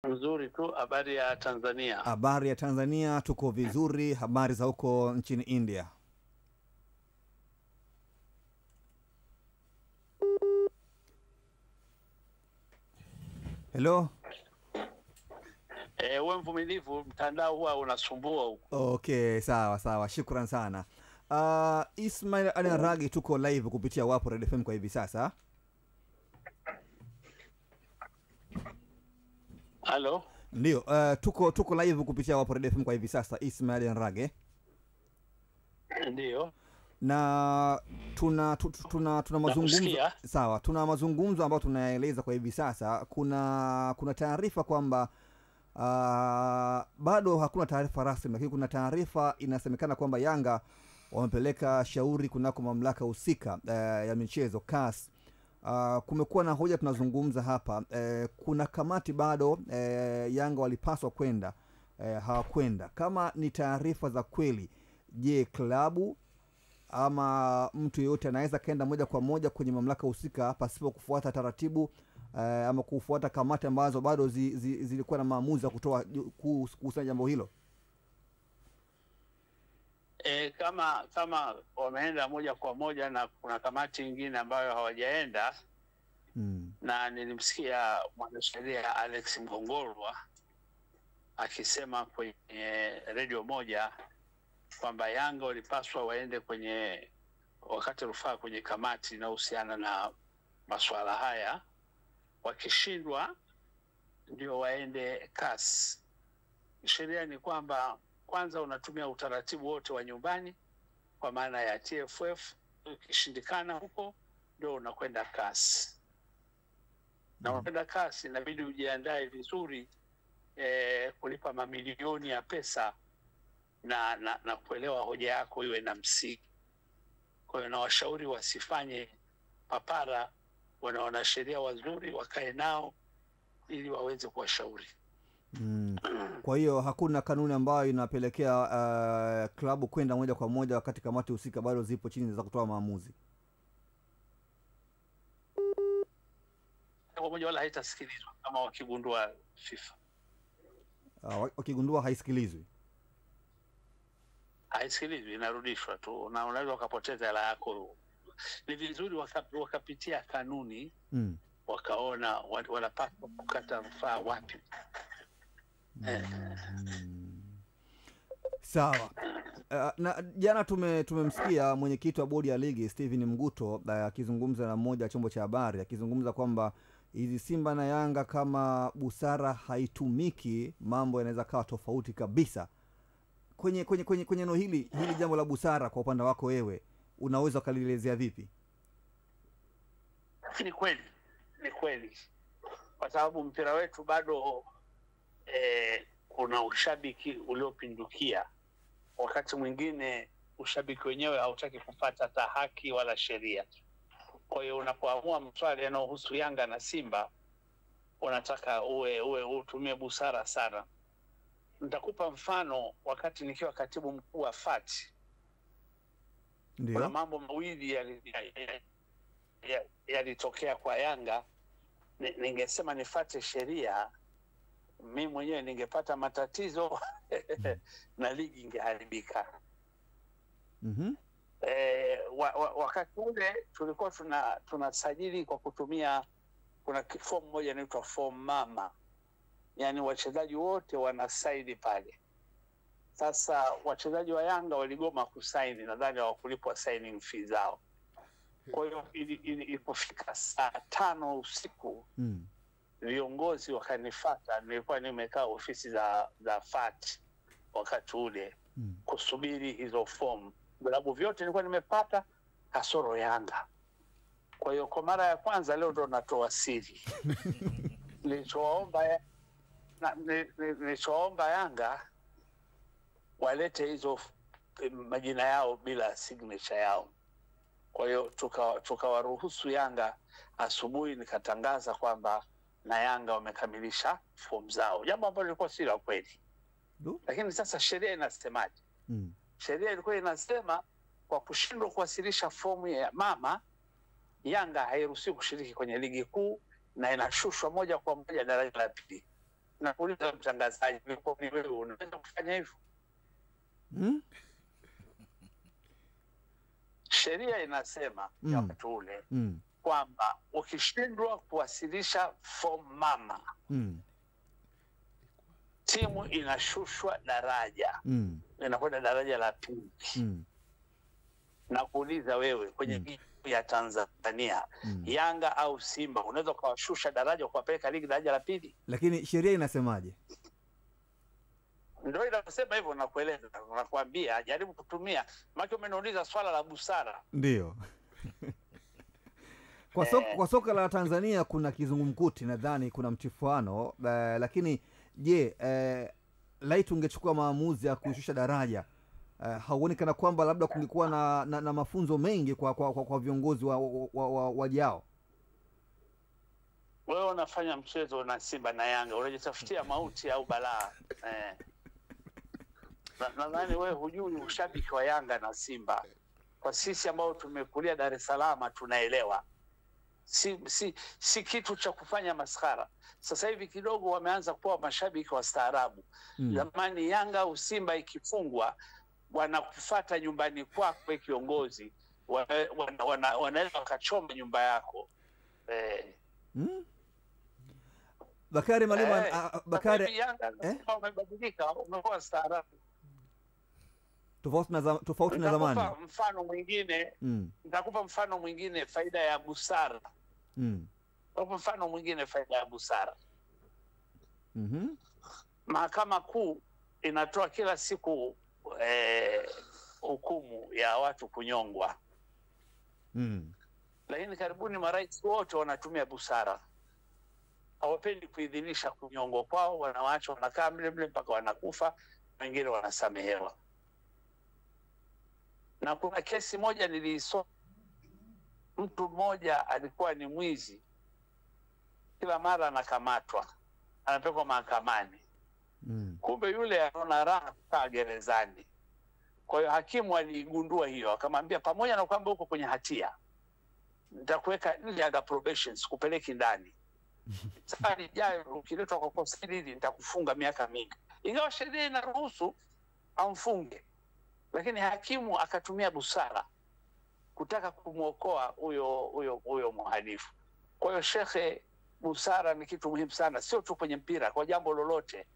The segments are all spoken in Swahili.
Nzuri tu. Habari ya Tanzania? Habari ya Tanzania, tuko vizuri. Habari za huko nchini India? Hello. Uwe mvumilivu, mtandao huwa unasumbua huko. Okay, sawa sawa, shukran sana. Ismail Alinaragi, tuko live kupitia Wapo Red FM kwa hivi sasa. Halo? Ndio, tuko live kupitia Wapo Red FM kwa hivi sasa, Ismail Alinaragi. Ndio. Na tuna mazungumzo. Nakusikia. Sawa, tuna mazungumzo ambayo tunaeleza kwa hivi sasa. Kuna taarifa kwamba bado hakuna taarifa rasmi, lakini kuna taarifa inasemekana kwamba Yanga wamepeleka shauri kunako mamlaka husika ya michezo CAS. Kumekuwa na hoja tunazungumza hapa, kuna kamati bado Yanga walipaswa kwenda, hawakwenda. Kama ni taarifa za kweli, je, klabu ama mtu yeyote anaweza kaenda moja kwa moja kwenye mamlaka husika pasipo kufuata taratibu ama kufuata kamati ambazo bado zilikuwa na maamuzi ya kutoa kuhusiana jambo hilo? Kama wameenda moja kwa moja na kuna kamati nyingine ambayo hawajaenda, na nilimsikia mwanasheria Alex Mgongolwa akisema kwenye redio moja kwamba Yanga walipaswa waende kwenye wakati rufaa kwenye kamati inayohusiana na masuala haya, wakishindwa ndio waende CAS. Sheria ni kwamba kwanza unatumia utaratibu wote wa nyumbani kwa maana ya TFF, ukishindikana huko ndio unakwenda CAS. Na unakwenda CAS inabidi ujiandae vizuri, kulipa mamilioni ya pesa na kuelewa hoja yako iwe na msingi. Kwa hiyo na washauri wasifanye papara, wanaona sheria wazuri wakae nao ili waweze kuwashauri. Kwa hiyo hakuna kanuni ambayo inapelekea klabu kwenda moja kwa moja wakati kamati husika bado zipo chini za kutoa maamuzi? Kwa moja wala haitasikilizwa kama wakigundua FIFA. Wakigundua haisikilizwi? Haisikilizwi, inarudishwa tu na unaweza ukapoteza hela yako. Ni vizuri wakapitia kanuni, wakaona wanapaswa kukata rufaa wapi. Sawa. Na jana tumemsikia mwenyekiti wa bodi ya ligi Steven Mguto akizungumza na mmoja wa chombo cha habari, akizungumza kwamba hizi Simba na Yanga kama busara haitumiki, mambo yanaweza kawa tofauti kabisa. Kwenye neno hili jambo la busara kwa upande wako wewe, unaweza ukalielezea vipi? Ni kweli. Kwa sababu mpira wetu bado kuna ushabiki uliopindukia. Wakati mwingine ushabiki wenyewe hautaki kupata hata haki wala sheria. Kwa hiyo unapoamua mswali yanayohusu Yanga na Simba, unataka utumie busara sana. Nitakupa mfano. Wakati nikiwa katibu mkuu wa FAT, kuna mambo mawili yalitokea kwa Yanga. Ningesema nifate sheria, mimi mwenyewe ningepata matatizo na ligi ingeharibika. Wakati ule tulikuwa tunasajili kwa kutumia, kuna form moja inaitwa form mama, yani wachezaji wote wanasaini pale. Sasa wachezaji wa Yanga waligoma kusaini, nadhani hawakulipwa signing fee zao. Kwa hiyo ilipofika saa 5 usiku, viongozi wakanifuata. Nilikuwa nimekaa ofisi za FAT wakati ule kusubiri hizo form. Vilabu vyote nilikuwa nimepata kasoro Yanga. Kwa hiyo kwa mara ya kwanza leo ndo natoa siri. Nilichoomba Yanga walete hizo majina yao bila signature yao. Kwa hiyo tukawaruhusu Yanga. Asubuhi nikatangaza kwamba na Yanga wamekamilisha form zao, jambo ambalo lilikuwa si la kweli. Lakini sasa sheria inasemaje? Sheria ilikuwa inasema kwa kushindwa kuwasilisha fomu ya mama, Yanga hairuhusiwi kushiriki kwenye ligi kuu na inashushwa moja kwa moja daraja la pili. nakuuliza mtangazaji, ni wewe unaweza kufanya hivyo? Sheria inasema ya wakati ule kwamba ukishindwa kuwasilisha form mama, timu inashushwa daraja, inakwenda daraja la pili. Na kuuliza wewe, kwenye ligi ya Tanzania, Yanga au Simba unaweza kuwashusha daraja ukawapeleka ligi daraja la pili? Lakini sheria inasemaje? Ndio inasema hivyo, nakueleza, nakwambia jaribu kutumia, maana umeniuliza swala la busara. Ndio. Kwa soka la Tanzania kuna kizungumkuti, nadhani kuna mtifuano, lakini je, laiti ungechukua maamuzi ya kushusha daraja, hauoni kana kwamba labda kungekuwa na mafunzo mengi kwa viongozi wajao? Wewe unafanya mchezo na Simba na Yanga, unajitafutia mauti au balaa. Nadhani wewe hujui ushabiki wa Yanga na Simba. Kwa sisi ambao tumekulia Dar es Salaam tunaelewa. Si kitu cha kufanya maskhara. Sasa hivi kidogo wameanza kuwa mashabiki wa staarabu. Zamani Yanga au Simba ikifungwa wanakufuata nyumbani kwako kiongozi, wanaweza wakachoma nyumba yako. Bakari Malima, Bakari umebadilika, umekuwa staarabu. Tofauti na zamani. Nitakupa mfano mwingine. Nitakupa mfano mwingine, faida ya busara. Nitakupa mfano mwingine, faida ya busara. Mahakama Kuu inatoa kila siku hukumu ya watu kunyongwa. Lakini karibuni marais wote wanatumia busara. Hawapendi kuidhinisha kunyongwa kwao, wanawaacha wanakaa mle mle mpaka wanakufa, wengine wanasamehewa. Na kuna kesi moja nilisoma, mtu mmoja alikuwa ni mwizi, kila mara anakamatwa, anapelekwa mahakamani. Kumbe yule anaona raha kukaa gerezani. Kwa hiyo hakimu aligundua hiyo, akamwambia pamoja na kwamba uko kwenye hatia, nitakuweka nje ya probation, sikupeleki ndani. Sasa ijayo ukiletwa kwa kosa hili nitakufunga miaka mingi. Ingawa sheria inaruhusu amfunge, lakini hakimu akatumia busara kutaka kumuokoa huyo mhalifu. Kwa hiyo shekhe, busara ni kitu muhimu sana, sio tu kwenye mpira, kwa jambo lolote.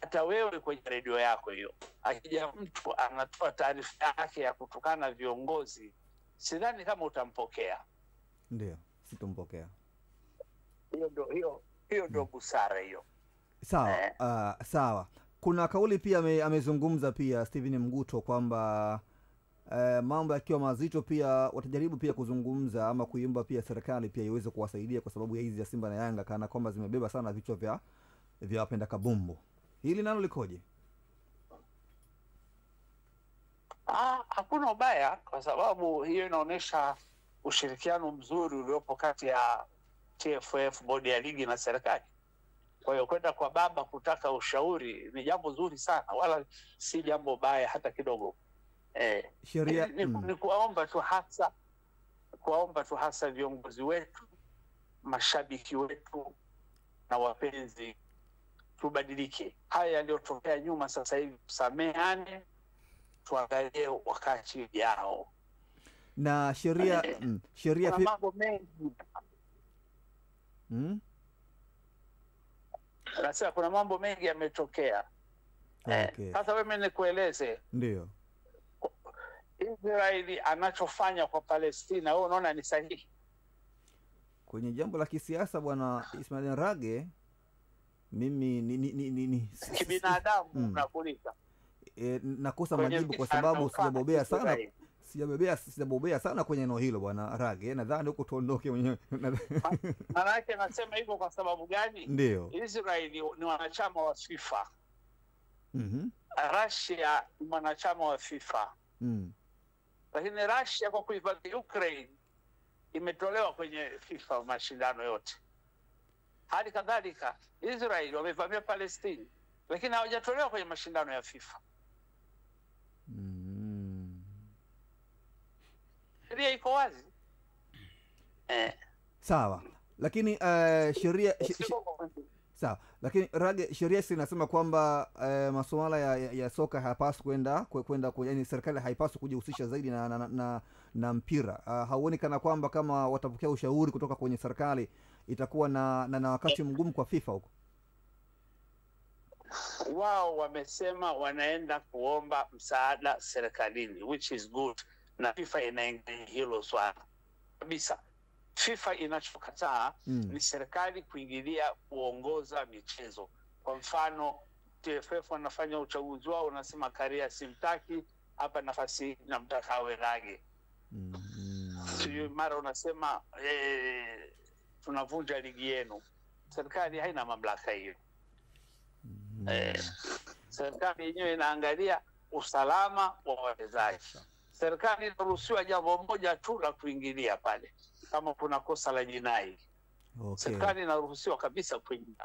Hata wewe kwenye redio yako hiyo, akija mtu anatoa taarifa yake ya kutukana viongozi, sidhani kama utampokea. Ndio, sitompokea. Hiyo ndio busara hiyo. Sawa. Sawa. Kuna kauli pia amezungumza pia Steven Mguto kwamba mambo yakiwa mazito pia watajaribu pia kuzungumza ama kuiomba pia serikali pia iweze kuwasaidia kwa sababu ya hizi ya Simba na Yanga, kana kwamba zimebeba sana vichwa vya wapenda kabumbu. Hili nalo likoje? Hakuna ubaya, kwa sababu hiyo inaonyesha ushirikiano mzuri uliopo kati ya TFF, bodi ya ligi na serikali. Kwa hiyo kwenda kwa baba kutaka ushauri ni jambo zuri sana, wala si jambo baya hata kidogo. Sheria ni kuwaomba tu hasa viongozi wetu, mashabiki wetu na wapenzi, tubadilike. Haya yaliyotokea nyuma sasa hivi tusameane, tuangalie wakati ujao. Na sheria kuna mambo mengi. Nasema kuna mambo mengi yametokea. Sasa wewe nikueleze. Ndio. Israeli anachofanya kwa Palestina, wewe unaona ni sahihi? Kwenye jambo la kisiasa bwana Ismail Rage, mimi ni kibinadamu nakuuliza. Nakosa majibu kwa sababu sijabobea sana kwenye eneo hilo bwana Rage. Nadhani huko tuondoke mwenyewe. Maana yake nasema hivyo kwa sababu gani? Ndio. Israeli ni wanachama wa FIFA. Russia ni mwanachama wa FIFA. Lakini Russia kwa kuivamia Ukraine imetolewa kwenye FIFA mashindano yote. Hali kadhalika Israeli wamevamia Palestina, lakini hawajatolewa kwenye mashindano ya FIFA. Sheria iko wazi. Sawa. Lakini sheria sawa. Lakini Rage, sheria inasema kwamba masuala ya soka hayapaswi kwenda yani serikali haipaswi kujihusisha zaidi na mpira. Hauoni kana kwamba kama watapokea ushauri kutoka kwenye serikali itakuwa na wakati mgumu kwa FIFA huko? Wao wamesema wanaenda kuomba msaada serikalini, which is good, na FIFA inaingia hilo swala kabisa. FIFA inachokataa ni serikali kuingilia kuongoza michezo. Kwa mfano TFF wanafanya uchaguzi wao, unasema Karia simtaki, hapa nafasi namtaka awe Rage. Mara unasema tunavunja ligi yenu. Serikali haina mamlaka hiyo. Serikali yenyewe inaangalia usalama wa wachezaji. Serikali inaruhusiwa jambo moja tu la kuingilia pale kama kuna kosa la jinai. Serikali inaruhusiwa kabisa kuingilia.